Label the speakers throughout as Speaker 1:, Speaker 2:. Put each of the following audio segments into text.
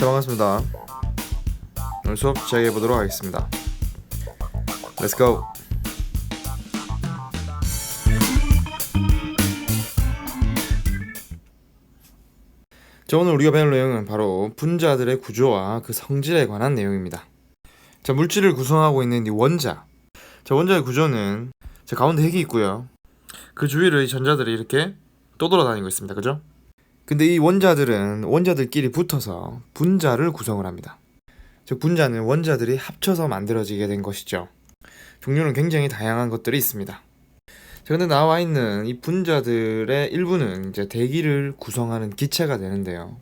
Speaker 1: 자, 반갑습니다. 오늘 수업 시작해 보도록 하겠습니다. Let's go. 자, 오늘 우리가 배울 내용은 바로 분자들의 구조와 그 성질에 관한 내용입니다. 자, 물질을 구성하고 있는 이 원자. 자, 원자의 구조는 자, 가운데 핵이 있고요. 그 주위를 이 전자들이 이렇게 떠돌아다니고 있습니다. 그죠? 근데 이 원자들은 원자들끼리 붙어서 분자를 구성을 합니다. 즉 분자는 원자들이 합쳐서 만들어지게 된 것이죠. 종류는 굉장히 다양한 것들이 있습니다. 자, 근데 나와 있는 이 분자들의 일부는 이제 대기를 구성하는 기체가 되는데요.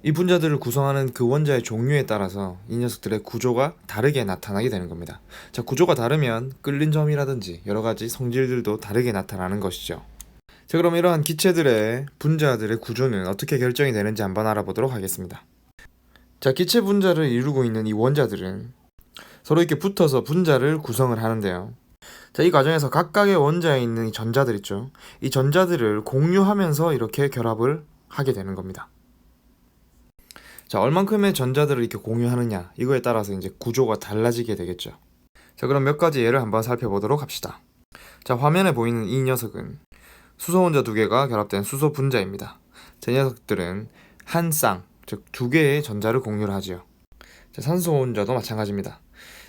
Speaker 1: 이 분자들을 구성하는 그 원자의 종류에 따라서 이 녀석들의 구조가 다르게 나타나게 되는 겁니다. 자, 구조가 다르면 끓는 점이라든지 여러 가지 성질들도 다르게 나타나는 것이죠. 자, 그럼 이러한 기체들의 분자들의 구조는 어떻게 결정이 되는지 한번 알아보도록 하겠습니다. 자, 기체 분자를 이루고 있는 이 원자들은 서로 이렇게 붙어서 분자를 구성을 하는데요. 자, 이 과정에서 각각의 원자에 있는 이 전자들 있죠. 이 전자들을 공유하면서 이렇게 결합을 하게 되는 겁니다. 자, 얼만큼의 전자들을 이렇게 공유하느냐, 이거에 따라서 이제 구조가 달라지게 되겠죠. 자, 그럼 몇 가지 예를 한번 살펴보도록 합시다. 자, 화면에 보이는 이 녀석은 수소 원자 두 개가 결합된 수소 분자입니다. 자, 이 녀석들은 한 쌍, 즉 두 개의 전자를 공유를 하지요. 자, 산소 원자도 마찬가지입니다.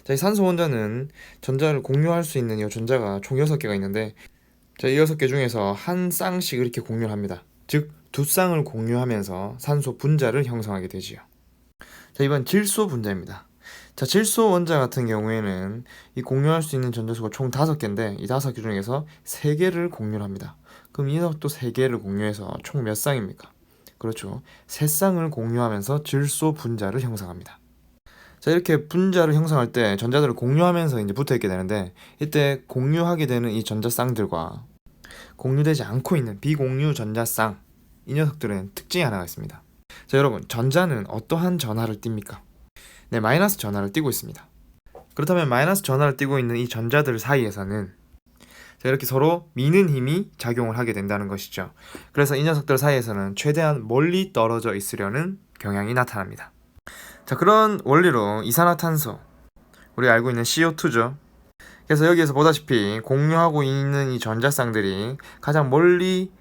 Speaker 1: 자, 이 산소 원자는 전자를 공유할 수 있는 이 전자가 총 6개가 있는데, 자, 이 6개 중에서 한 쌍씩 이렇게 공유를 합니다. 즉 두 쌍을 공유하면서 산소 분자를 형성하게 되지요. 자, 이번 질소 분자입니다. 자, 질소 원자 같은 경우에는 이 공유할 수 있는 전자수가 총 5개인데 이 5개 중에서 3개를 공유를 합니다. 그럼 이 녀석도 3개를 공유해서 총 몇 쌍입니까? 그렇죠. 3쌍을 공유하면서 질소 분자를 형성합니다. 자, 이렇게 분자를 형성할 때 전자들을 공유하면서 이제 붙어 있게 되는데, 이때 공유하게 되는 이 전자쌍들과 공유되지 않고 있는 비공유 전자쌍, 이 녀석들은 특징이 하나가 있습니다. 자, 여러분, 전자는 어떠한 전하를 띱니까? 네, 마이너스 전하를 띠고 있습니다. 그렇다면 마이너스 전하를 띠고 있는 이 전자들 사이에서는 자, 이렇게 서로 미는 힘이 작용을 하게 된다는 것이죠. 그래서 이 녀석들 사이에서는 최대한 멀리 떨어져 있으려는 경향이 나타납니다. 자, 그런 원리로 이산화탄소, 우리가 알고 있는 CO2죠. 그래서 여기에서 보다시피 공유하고 있는 이 전자쌍들이 가장 멀리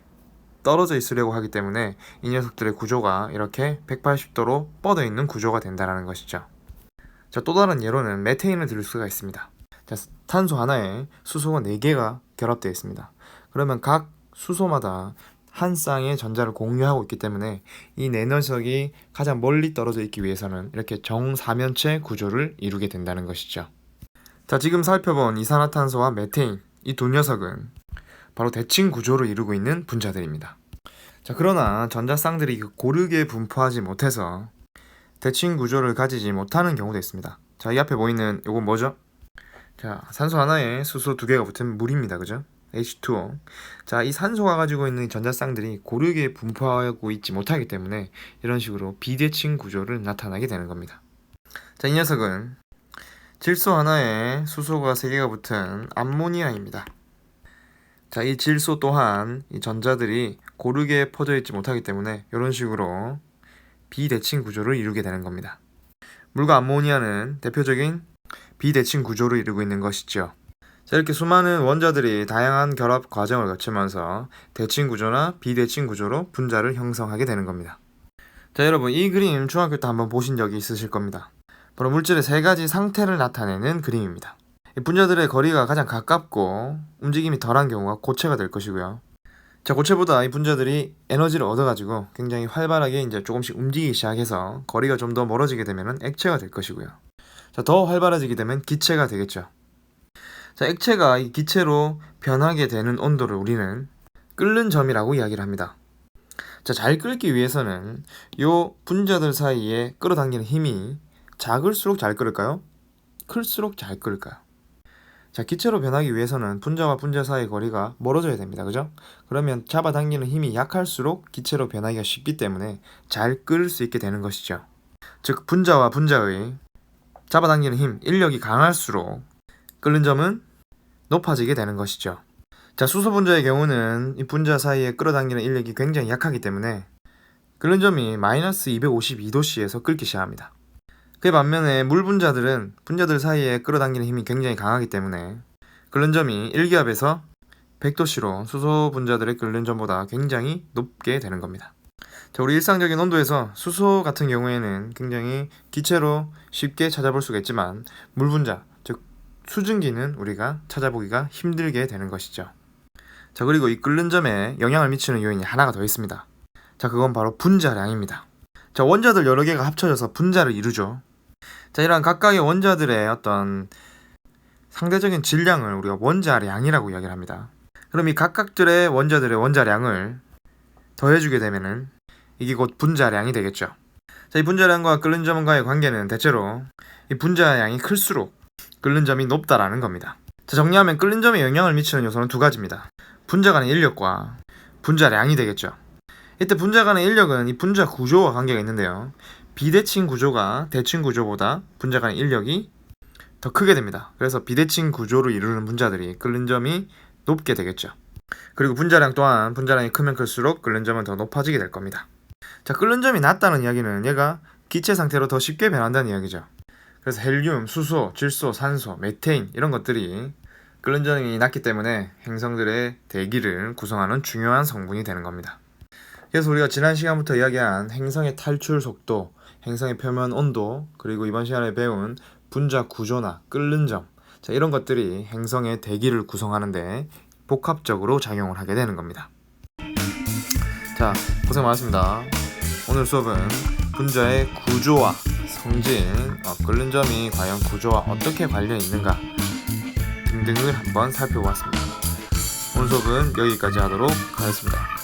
Speaker 1: 떨어져 있으려고 하기 때문에 이 녀석들의 구조가 이렇게 180도로 뻗어 있는 구조가 된다는 것이죠. 자, 또 다른 예로는 메테인을 들을 수가 있습니다. 자, 탄소 하나에 수소가 4개가 결합되어 있습니다. 그러면 각 수소마다 한 쌍의 전자를 공유하고 있기 때문에 이 네 녀석이 가장 멀리 떨어져 있기 위해서는 이렇게 정사면체 구조를 이루게 된다는 것이죠. 자, 지금 살펴본 이산화탄소와 메테인, 이 두 녀석은 바로 대칭 구조를 이루고 있는 분자들입니다. 자, 그러나 전자쌍들이 고르게 분포하지 못해서 대칭 구조를 가지지 못하는 경우도 있습니다. 자, 이 앞에 보이는 이건 뭐죠? 자, 산소 하나에 수소 2개가 붙은 물입니다. 그죠? H2O. 자, 이 산소가 가지고 있는 전자쌍들이 고르게 분포하고 있지 못하기 때문에 이런 식으로 비대칭 구조를 나타나게 되는 겁니다. 자, 이 녀석은 질소 하나에 수소가 3개가 붙은 암모니아입니다. 자, 이 질소 또한 이 전자들이 고르게 퍼져 있지 못하기 때문에 이런 식으로 비대칭 구조를 이루게 되는 겁니다. 물과 암모니아는 대표적인 비대칭 구조를 이루고 있는 것이죠. 자, 이렇게 수많은 원자들이 다양한 결합 과정을 거치면서 대칭 구조나 비대칭 구조로 분자를 형성하게 되는 겁니다. 자, 여러분, 이 그림 중학교 때 한번 보신 적이 있으실 겁니다. 바로 물질의 3가지 상태를 나타내는 그림입니다. 이 분자들의 거리가 가장 가깝고 움직임이 덜한 경우가 고체가 될 것이고요. 자, 고체보다 이 분자들이 에너지를 얻어가지고 굉장히 활발하게 이제 조금씩 움직이기 시작해서 거리가 좀 더 멀어지게 되면 액체가 될 것이고요. 자, 더 활발해지게 되면 기체가 되겠죠. 자, 액체가 이 기체로 변하게 되는 온도를 우리는 끓는 점이라고 이야기를 합니다. 자, 잘 끓기 위해서는 이 분자들 사이에 끌어당기는 힘이 작을수록 잘 끓을까요? 클수록 잘 끓을까요? 자, 기체로 변하기 위해서는 분자와 분자 사이의 거리가 멀어져야 됩니다. 그죠? 그러면 잡아당기는 힘이 약할수록 기체로 변하기가 쉽기 때문에 잘 끓을 수 있게 되는 것이죠. 즉, 분자와 분자의 잡아당기는 힘, 인력이 강할수록 끓는 점은 높아지게 되는 것이죠. 자, 수소 분자의 경우는 이 분자 사이에 끌어당기는 인력이 굉장히 약하기 때문에 끓는 점이 마이너스 252도씨에서 끓기 시작합니다. 그에 반면에 물 분자들은 분자들 사이에 끌어당기는 힘이 굉장히 강하기 때문에 끓는 점이 1기압에서 100도씨로 수소 분자들의 끓는 점보다 굉장히 높게 되는 겁니다. 자, 우리 일상적인 온도에서 수소 같은 경우에는 굉장히 기체로 쉽게 찾아볼 수가 있지만 물 분자, 즉 수증기는 우리가 찾아보기가 힘들게 되는 것이죠. 자, 그리고 이 끓는 점에 영향을 미치는 요인이 하나가 더 있습니다. 자, 그건 바로 분자량입니다. 자, 원자들 여러 개가 합쳐져서 분자를 이루죠. 자, 이러한 각각의 원자들의 어떤 상대적인 질량을 우리가 원자량이라고 이야기를 합니다. 그럼 이 각각들의 원자들의 원자량을 더해주게 되면은 이게 곧 분자량이 되겠죠. 자, 이 분자량과 끓는 점과의 관계는 대체로 이 분자량이 클수록 끓는 점이 높다라는 겁니다. 자, 정리하면 끓는 점에 영향을 미치는 요소는 두 가지입니다. 분자 간의 인력과 분자량이 되겠죠. 이때 분자 간의 인력은 이 분자 구조와 관계가 있는데요. 비대칭 구조가 대칭 구조보다 분자 간의 인력이 더 크게 됩니다. 그래서 비대칭 구조를 이루는 분자들이 끓는 점이 높게 되겠죠. 그리고 분자량 또한 분자량이 크면 클수록 끓는 점은 더 높아지게 될 겁니다. 자, 끓는 점이 낮다는 이야기는 얘가 기체 상태로 더 쉽게 변한다는 이야기죠. 그래서 헬륨, 수소, 질소, 산소, 메테인 이런 것들이 끓는 점이 낮기 때문에 행성들의 대기를 구성하는 중요한 성분이 되는 겁니다. 그래서 우리가 지난 시간부터 이야기한 행성의 탈출 속도, 행성의 표면 온도, 그리고 이번 시간에 배운 분자 구조나 끓는 점, 자, 이런 것들이 행성의 대기를 구성하는데 복합적으로 작용을 하게 되는 겁니다. 자, 고생 많았습니다. 오늘 수업은 분자의 구조와 성질, 끓는 점이 과연 구조와 어떻게 관련이 있는가 등등을 한번 살펴보았습니다. 오늘 수업은 여기까지 하도록 하겠습니다.